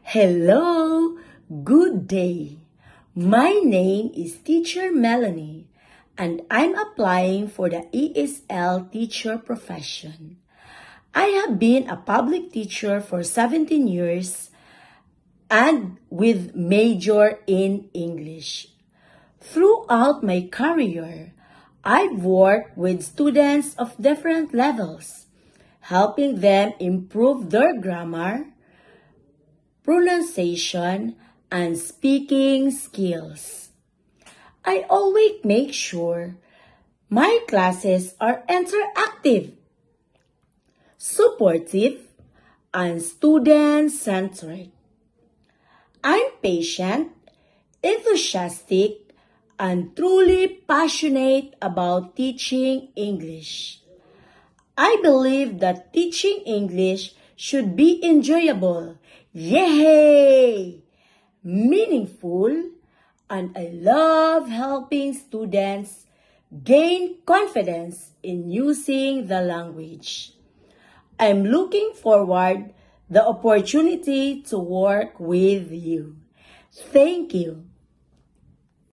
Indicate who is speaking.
Speaker 1: Hello, good day. My name is Teacher Melanie, and I'm applying for the ESL teacher profession. I have been a public teacher for 17 years and with major in English. Throughout my career, I've worked with students of different levels, helping them improve their grammar, pronunciation, and speaking skills. I always make sure my classes are interactive, supportive, and student-centered. I'm patient, enthusiastic, and truly passionate about teaching English. I believe that teaching English should be enjoyable, yay! Meaningful, and I love helping students gain confidence in using the language. I'm looking forward the opportunity to work with you. Thank you.